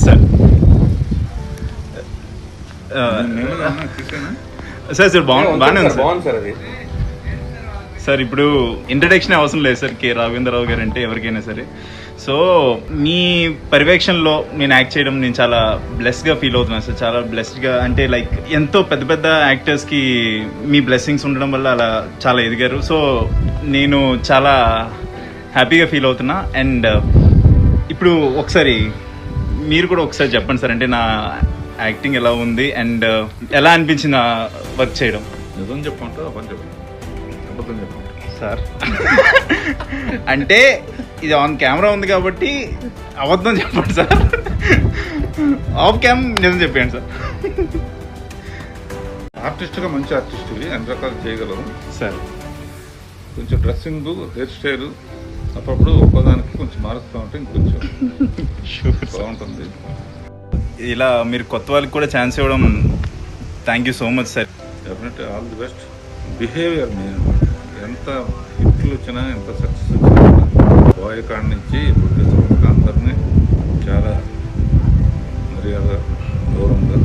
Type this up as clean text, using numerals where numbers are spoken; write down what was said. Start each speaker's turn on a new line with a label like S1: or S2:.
S1: Sir sir sir బాగానే ఉంది sir. Sir ఇప్పుడు ఇంట్రడక్షన్ అవసరం లేదు సార్. కె రాఘవేంద్రరావు గారు అంటే ఎవరికైనా సరే. సో మీ పర్యవేక్షణలో నేను యాక్ట్ చేయడం నేను చాలా బ్లెస్డ్గా ఫీల్ అవుతున్నాను సార్. చాలా బ్లెస్డ్గా అంటే లైక్ ఎంతో పెద్ద పెద్ద యాక్టర్స్కి మీ బ్లెస్సింగ్స్ ఉండడం వల్ల అలా చాలా ఎదిగారు. సో నేను చాలా హ్యాపీగా ఫీల్ అవుతున్నా. అండ్ ఇప్పుడు ఒకసారి మీరు కూడా ఒకసారి చెప్పండి సార్, అంటే నా యాక్టింగ్ ఎలా ఉంది అండ్ ఎలా అనిపించింది వర్క్ చేయడం.
S2: నిజం చెప్పంటే అబద్ధం చెప్పండి, అబద్ధం చెప్పండి
S1: సార్. అంటే ఇది ఆన్ కెమెరా ఉంది కాబట్టి అబద్ధం చెప్పండి సార్, ఆఫ్ క్యామ్ నిజం చెప్పండి సార్.
S2: ఆర్టిస్ట్గా మంచి ఆర్టిస్ట్వి అన్ని రకాలు చేయగలరు
S1: సార్.
S2: కొంచెం డ్రెస్సింగ్, హెయిర్ స్టైల్ అప్పుడప్పుడు ఒక్కదానికి కొంచెం మారుస్తూ ఉంటే ఇంకొంచెం బాగుంటుంది.
S1: ఇలా మీరు కొత్త వాళ్ళకి కూడా ఛాన్స్ ఇవ్వడం thank you so much sir.
S2: Definitely all the best. Behaviour main. ఎంత హిట్లు వచ్చినా ఎంత సక్సెస్ వచ్చినా బాయ్ కాడ నుంచి ప్రొడ్యూసర్ అందరినీ చాలా మర్యాద, గౌరవంగా